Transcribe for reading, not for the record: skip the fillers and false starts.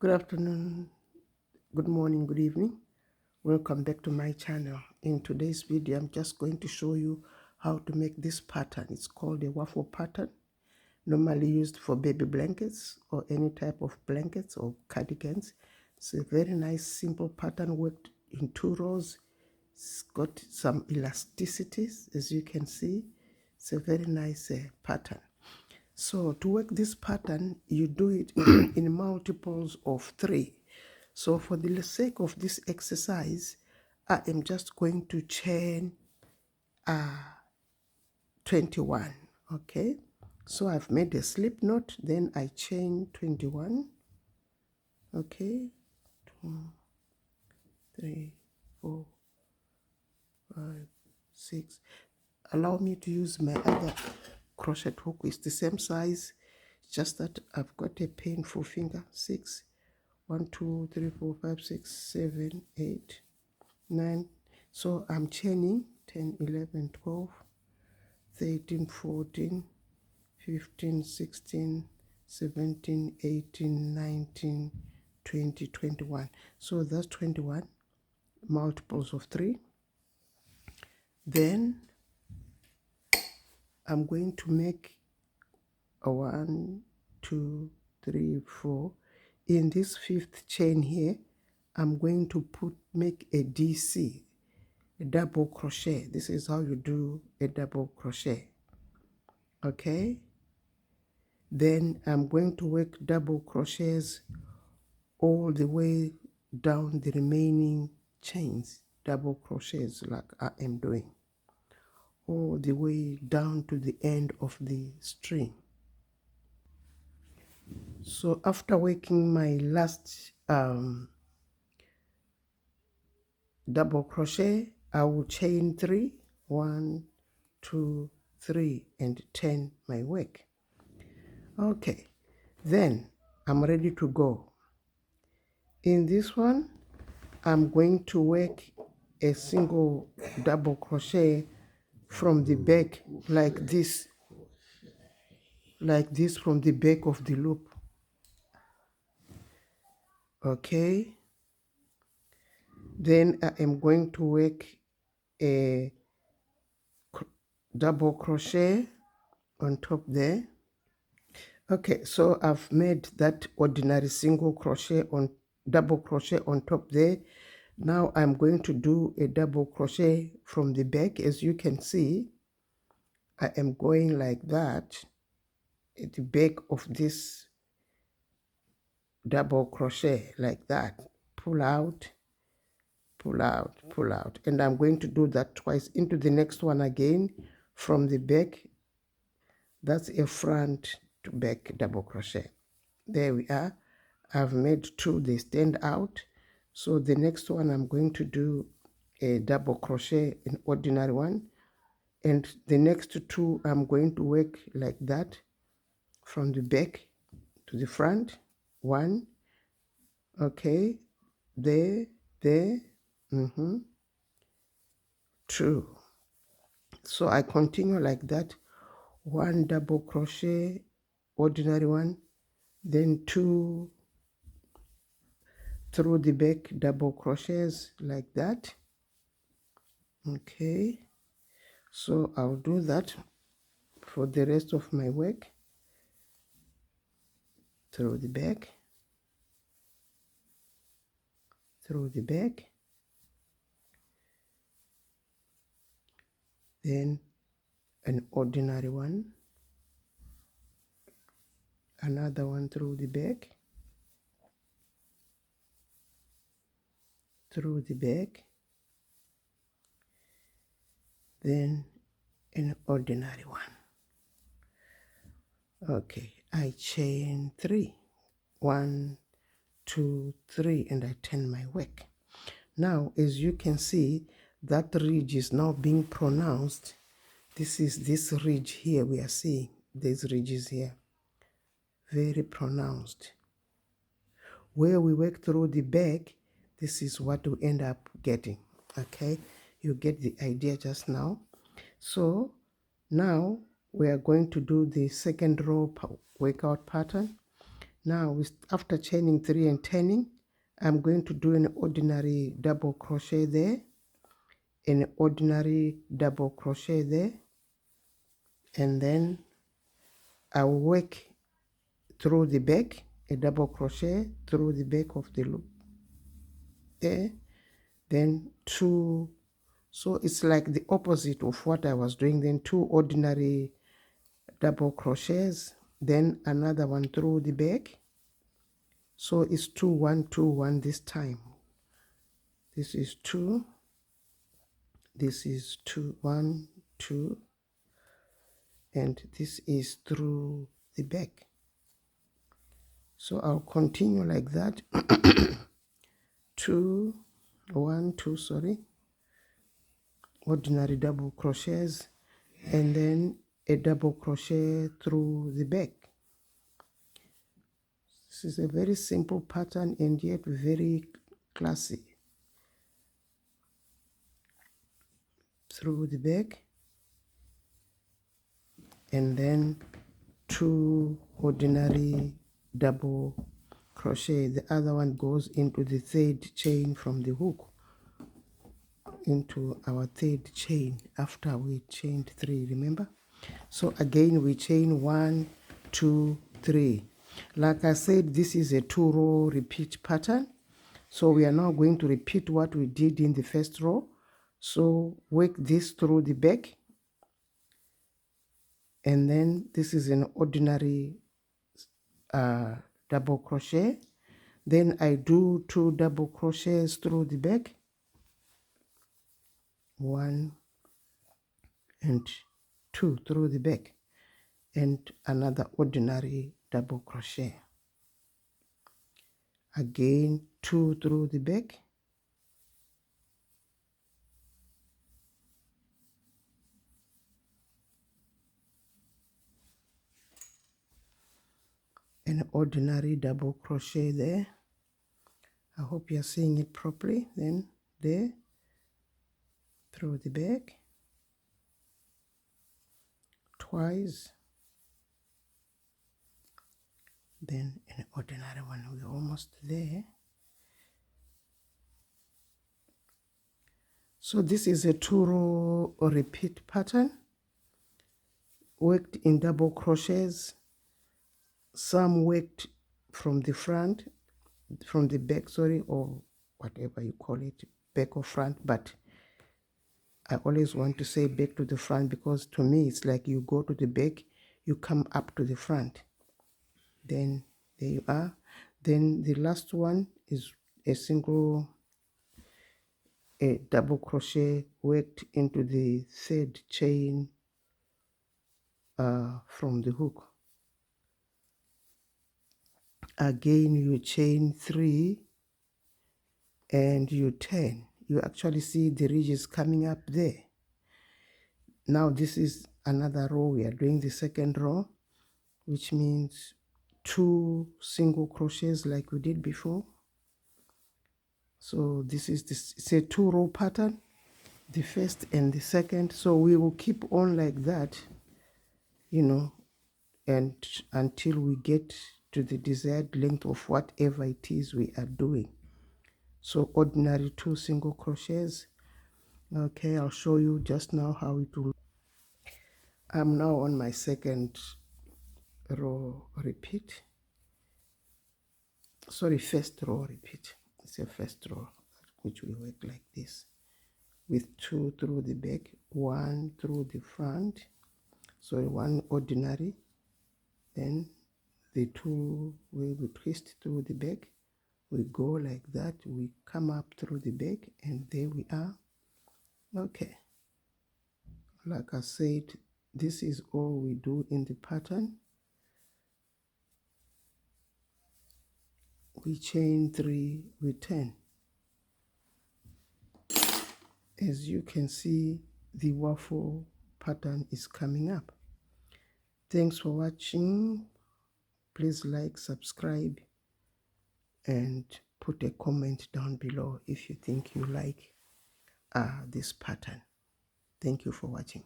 Good afternoon, good morning, good evening. Welcome back to my channel. In today's video, I'm just going to show you how to make this pattern. It's called a waffle pattern, normally used for baby blankets or any type of blankets or cardigans. It's a very nice, simple pattern worked in 2 rows. It's got some elasticities, as you can see. It's a very nice pattern. So to work this pattern, you do it in multiples of 3. So for the sake of this exercise, I am just going to chain 21, okay? So I've made a slip knot, then I chain 21, okay? 2, 3, 4, 5, 6. Allow me to use my other crochet hook. It's the same size, just that I've got a painful finger. 6, 1, 2, 3, 4, 5, 6, 7, 8, 9. So I'm chaining 10, 11, 12, 13, 14, 15, 16, 17, 18, 19, 20, 21. So that's 21 multiples of 3. Then I'm going to make a 1, 2, 3, 4. In this 5th chain here, I'm going to make a DC, a double crochet. This is how you do a double crochet. Okay? Then I'm going to work double crochets all the way down the remaining chains, double crochets like I am doing, all the way down to the end of the string. So after working my last double crochet, I will chain 3, 1, 2, 3, and turn my work. Okay, then I'm ready to go. In this one, I'm going to work a single double crochet from the back like this from the back of the loop. Okay, then I am going to work a double crochet on top there. Okay, so I've made that ordinary single crochet on double crochet on top there. Now I'm going to do a double crochet from the back. As you can see, I am going like that at the back of this double crochet, like that. Pull out, pull out, pull out. And I'm going to do that twice into the next one again from the back. That's a front to back double crochet. There we are. I've made 2, they stand out. So the next one I'm going to do a double crochet, an ordinary one, and the next 2 I'm going to work like that from the back to the front. 1, okay, there, 2. So I continue like that, 1 double crochet, ordinary one, then 2 through the back double crochets like that. Okay, so I'll do that for the rest of my work. Through the back, through the back, then an ordinary one, another one through the back, through the back, then an ordinary one. Okay, I chain 3, 1, 2, 3, and I turn my work. Now, as you can see, that ridge is now being pronounced. This is this ridge here we are seeing. These ridges here, very pronounced. Where we work through the back, this is what we end up getting. Okay, you get the idea just now. So now we are going to do the second row workout pattern. Now after chaining 3 and turning, I'm going to do an ordinary double crochet there, an ordinary double crochet there, and then I'll work through the back, a double crochet through the back of the loop there, then 2, so it's like the opposite of what I was doing, then 2 ordinary double crochets, then another one through the back, so it's 2 1 2 1 this time. This is 2, this is 2 1 2, and this is through the back. So I'll continue like that. 2 1 2, sorry, ordinary double crochets, and then a double crochet through the back. This is a very simple pattern and yet very classy. Through the back, and then 2 ordinary double crochet. The other one goes into the 3rd chain from the hook, into our 3rd chain after we chained 3, remember? So again we chain 1 2 3. Like I said, this is a 2-row repeat pattern, so we are now going to repeat what we did in the first row. So work this through the back, and then this is an ordinary double crochet, then I do 2 double crochets through the back, 1 and 2 through the back, and another ordinary double crochet, again 2 through the back, an ordinary double crochet there. I hope you're seeing it properly. Then there, through the back, twice, then an ordinary one. We're almost there. So this is a 2-row repeat pattern, worked in double crochets. Some worked from the front, from the back, sorry, or whatever you call it, back or front, but I always want to say back to the front, because to me it's like you go to the back, you come up to the front, then there you are. Then the last one is a double crochet worked into the 3rd chain from the hook. Again you chain 3 and you turn. You actually see the ridges coming up there. Now this is another row. We are doing the 2nd row, which means 2 single crochets like we did before. So this is it's a 2-row pattern, the 1st and the 2nd. So we will keep on like that, you know, and until we get to the desired length of whatever it is we are doing. So ordinary 2 single crochets. Okay, I'll show you just now how it will. I'm now on my 2nd row repeat, sorry, 1st row repeat. It's a 1st row which we work like this, with 2 through the back, 1 through the front, sorry, 1 ordinary, then the 2 where we twist through the back, we go like that, we come up through the back, and there we are. Okay, like I said, this is all we do in the pattern. We chain 3, we turn. As you can see, the waffle pattern is coming up. Thanks for watching. Please like, subscribe, and put a comment down below if you think you like this pattern. Thank you for watching.